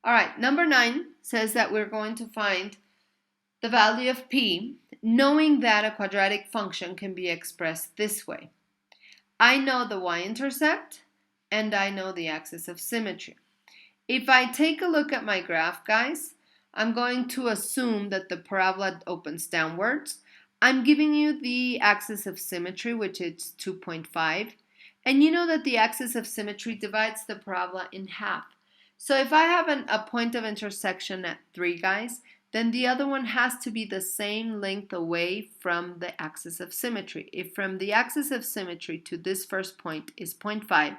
All right, number 9 says that we're going to find the value of p, knowing that a quadratic function can be expressed this way. I know the y-intercept, and I know the axis of symmetry. If I take a look at my graph, guys, I'm going to assume that the parabola opens downwards. I'm giving you the axis of symmetry, which is 2.5. And you know that the axis of symmetry divides the parabola in half. So if I have a point of intersection at 3, guys, then the other one has to be the same length away from the axis of symmetry. If from the axis of symmetry to this first point is 0.5,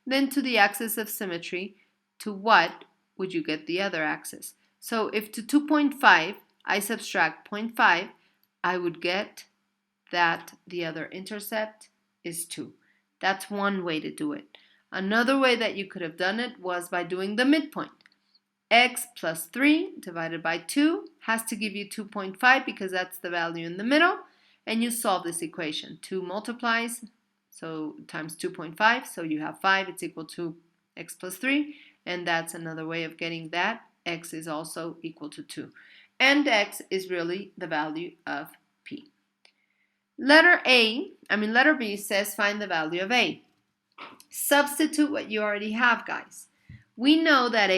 then to the axis of symmetry, to what would you get the other axis? So if to 2.5 I subtract 0.5, I would get that the other intercept is 2. That's one way to do it. Another way that you could have done it was by doing the midpoint. X plus 3 divided by 2 has to give you 2.5 because that's the value in the middle. And you solve this equation. 2 multiplies, so times 2.5, so you have 5, it's equal to x plus 3. And that's another way of getting that. X is also equal to 2. And x is really the value of p. Letter B says find the value of a. Substitute what you already have, guys. We know that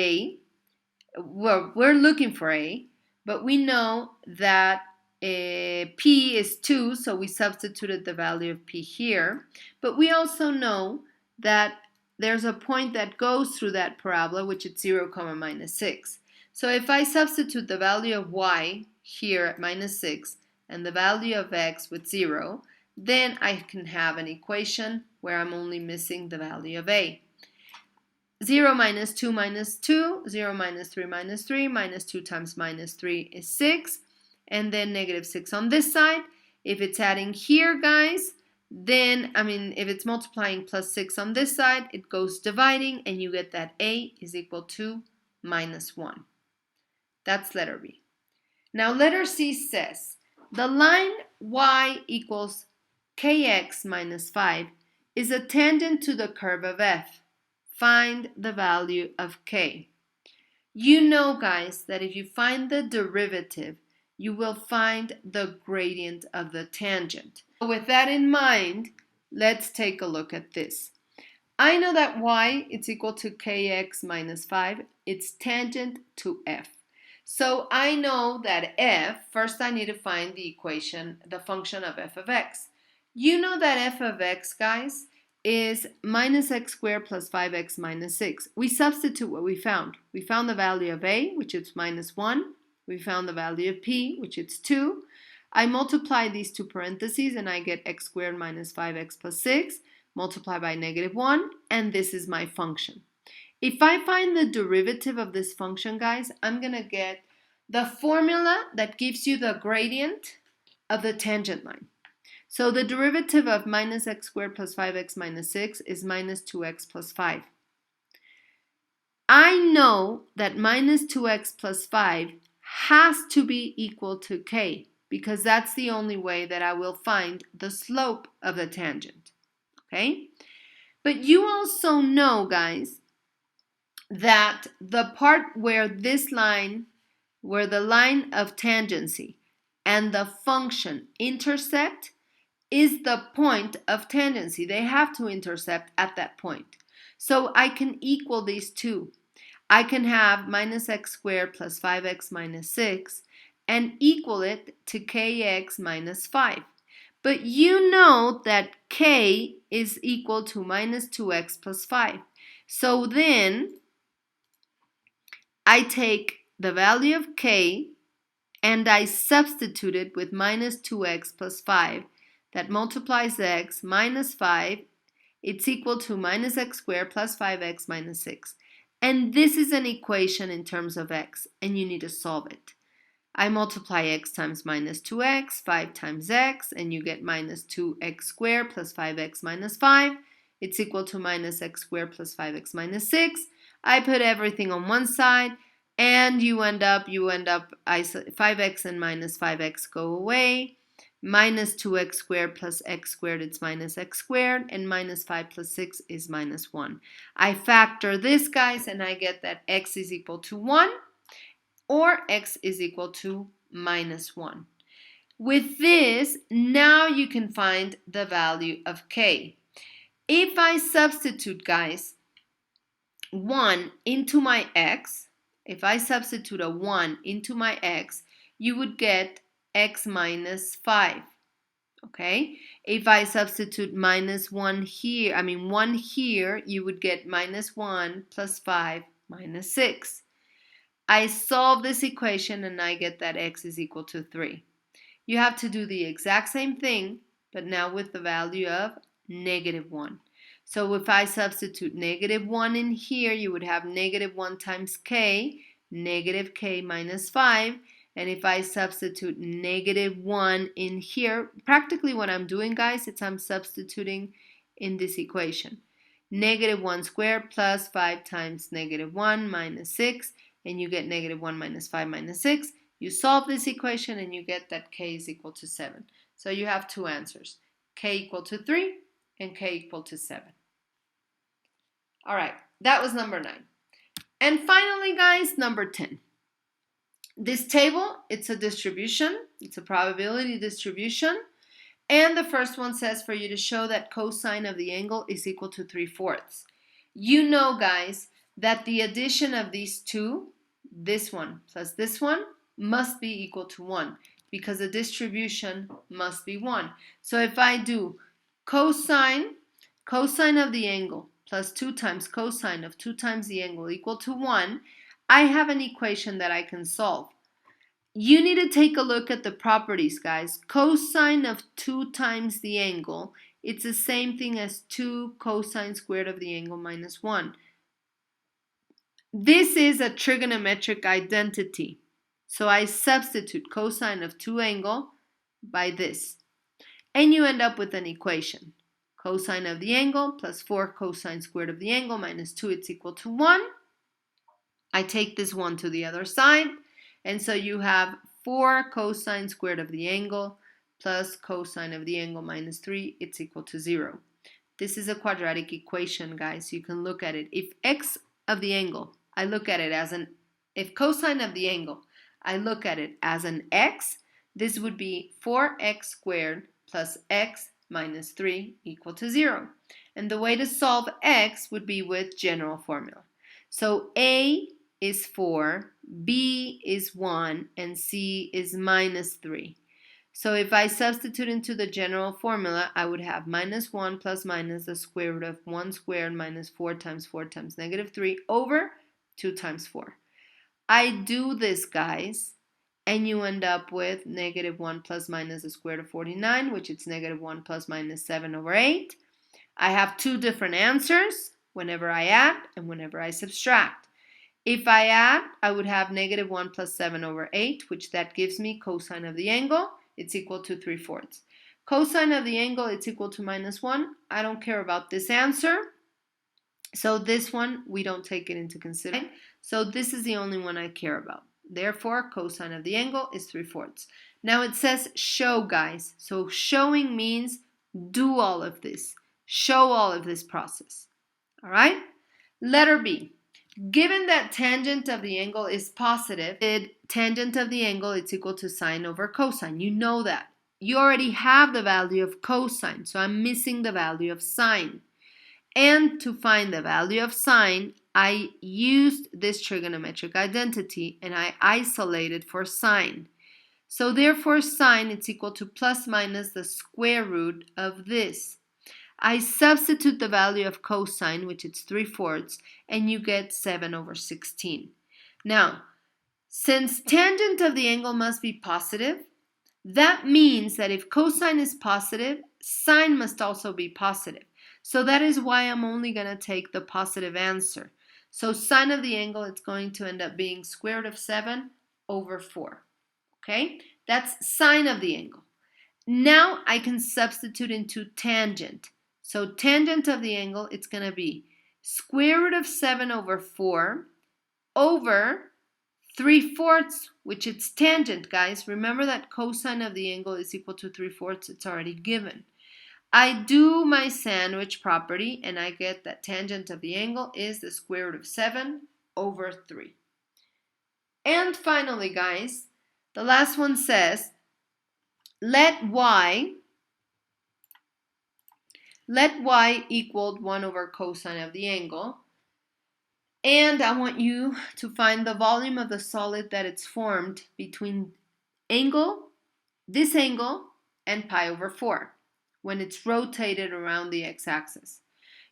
we're looking for a, but we know that p is 2, so we substituted the value of p here. But we also know that there's a point that goes through that parabola, which is 0, minus 6. So if I substitute the value of y here at minus 6 and the value of x with 0, then I can have an equation where I'm only missing the value of a. 0 minus 2 minus 2, 0 minus 3 minus 3, minus 2 times minus 3 is 6, and then negative 6 on this side. If it's adding here, guys, then, if it's multiplying plus 6 on this side, it goes dividing, and you get that a is equal to minus 1. That's letter B. Now, letter C says, the line y equals kx minus 5 is a tangent to the curve of f. Find the value of k. You know, guys, that if you find the derivative, you will find the gradient of the tangent. With that in mind, let's take a look at this. I know that y is equal to kx minus 5. It's tangent to f. So I know that f, first I need to find the equation, the function of f of x. You know that f of x, guys, is minus x squared plus 5x minus 6. We substitute what we found. We found the value of a, which is minus 1. We found the value of p, which is 2. I multiply these two parentheses and I get x squared minus 5x plus 6, multiply by negative 1, and this is my function. If I find the derivative of this function, guys, I'm going to get the formula that gives you the gradient of the tangent line. So the derivative of minus x squared plus 5x minus 6 is minus 2x plus 5. I know that minus 2x plus 5 has to be equal to k, because that's the only way that I will find the slope of the tangent. Okay? But you also know, guys, that the part where this line, where the line of tangency and the function intersect, is the point of tangency. They have to intercept at that point. So I can equal these two. I can have minus x squared plus 5x minus 6 and equal it to kx minus 5. But you know that k is equal to minus 2x plus 5. So then I take the value of k and I substitute it with minus 2x plus 5. That multiplies x minus 5. It's equal to minus x squared plus 5x minus 6. And this is an equation in terms of x, and you need to solve it. I multiply x times minus 2x, 5 times x, and you get minus 2x squared plus 5x minus 5. It's equal to minus x squared plus 5x minus 6. I put everything on one side, and you end up 5x and minus 5x go away. minus 2x squared plus x squared, it's minus x squared, and minus 5 plus 6 is minus 1. I factor this, guys, and I get that x is equal to 1 or x is equal to minus 1. With this, now you can find the value of k. If I substitute, guys, 1 into my x, if I substitute a 1 into my x, you would get x minus 5. Okay? If I substitute minus 1 here, 1 here, you would get minus 1 plus 5 minus 6. I solve this equation and I get that x is equal to 3. You have to do the exact same thing, but now with the value of negative 1. So if I substitute negative 1 in here, you would have negative 1 times k, negative k minus 5. And if I substitute negative 1 in here, practically what I'm doing, guys, is I'm substituting in this equation. Negative 1 squared plus 5 times negative 1 minus 6, and you get negative 1 minus 5 minus 6. You solve this equation and you get that k is equal to 7. So you have two answers, k equal to 3 and k equal to 7. All right, that was number 9. And finally, guys, number 10. This table, it's a distribution. It's a probability distribution. And the first one says for you to show that cosine of the angle is equal to 3/4. You know, guys, that the addition of these two, this one plus this one, must be equal to 1 because the distribution must be 1. So if I do cosine of the angle plus 2 times cosine of 2 times the angle equal to 1, I have an equation that I can solve. You need to take a look at the properties, guys. Cosine of 2 times the angle, it's the same thing as 2 cosine squared of the angle minus 1. This is a trigonometric identity. So I substitute cosine of 2 angle by this. And you end up with an equation. Cosine of the angle plus 4 cosine squared of the angle minus 2, it's equal to 1. I take this 1 to the other side. And so you have 4 cosine squared of the angle plus cosine of the angle minus 3, it's equal to 0. This is a quadratic equation, guys. You can look at it. If x of the angle, I look at it as if cosine of the angle, I look at it as an x, this would be 4x squared plus x minus 3 equal to 0. And the way to solve x would be with general formula. So a is 4, b is 1, and c is minus 3. So if I substitute into the general formula, I would have minus 1 plus minus the square root of 1 squared minus 4 times negative 3 over 2 times 4. I do this, guys, and you end up with negative 1 plus minus the square root of 49, which is negative 1 plus minus 7 over 8. I have two different answers whenever I add and whenever I subtract. If I add, I would have negative 1 plus 7 over 8, which that gives me cosine of the angle. It's equal to 3/4. Cosine of the angle, it's equal to minus 1. I don't care about this answer. So this one, we don't take it into consideration. So this is the only one I care about. Therefore, cosine of the angle is 3/4. Now it says show, guys. So showing means do all of this. Show all of this process. All right? Letter B. Given that tangent of the angle is positive, tangent of the angle is equal to sine over cosine. You know that. You already have the value of cosine, so I'm missing the value of sine. And to find the value of sine, I used this trigonometric identity and I isolated for sine. So therefore sine is equal to plus minus the square root of this. I substitute the value of cosine, which is 3/4, and you get 7 over 16. Now, since tangent of the angle must be positive, that means that if cosine is positive, sine must also be positive. So that is why I'm only going to take the positive answer. So sine of the angle, it's going to end up being square root of 7 over 4. Okay? That's sine of the angle. Now I can substitute into tangent. So tangent of the angle, it's going to be square root of 7 over 4 over 3/4, which it's tangent, guys. Remember that cosine of the angle is equal to 3/4. It's already given. I do my sandwich property, and I get that tangent of the angle is the square root of 7/3. And finally, guys, the last one says, let y equal 1/cosine of the angle. And I want you to find the volume of the solid that it's formed between this angle, and pi/4 when it's rotated around the x-axis.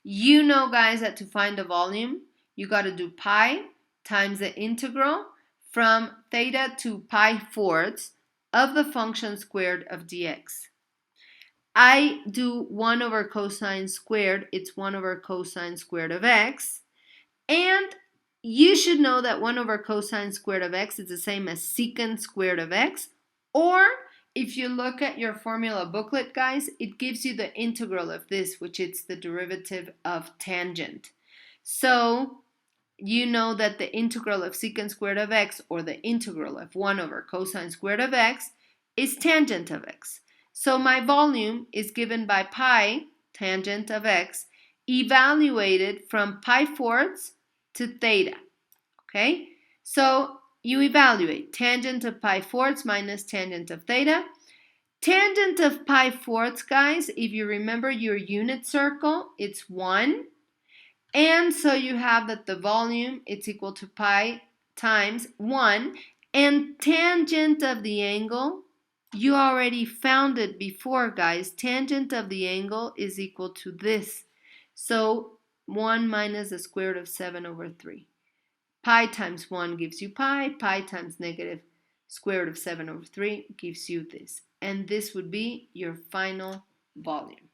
You know, guys, that to find the volume, you got to do pi times the integral from theta to pi/4 of the function squared of dx. I do 1/cosine squared. It's 1/cosine squared of x. And you should know that 1/cosine squared of x is the same as secant squared of x. Or if you look at your formula booklet, guys, it gives you the integral of this, which is the derivative of tangent. So you know that the integral of secant squared of x, or the integral of 1/cosine squared of x, is tangent of x. So my volume is given by pi tangent of x evaluated from pi/4 to theta. Okay? So you evaluate tangent of pi/4 minus tangent of theta. Tangent of pi/4, guys, if you remember your unit circle, it's 1. And so you have that the volume, it's equal to pi times 1. And tangent of the angle, you already found it before, guys. Tangent of the angle is equal to this. So 1 minus the square root of 7/3. Pi times 1 gives you pi. Pi times negative square root of 7/3 gives you this. And this would be your final volume.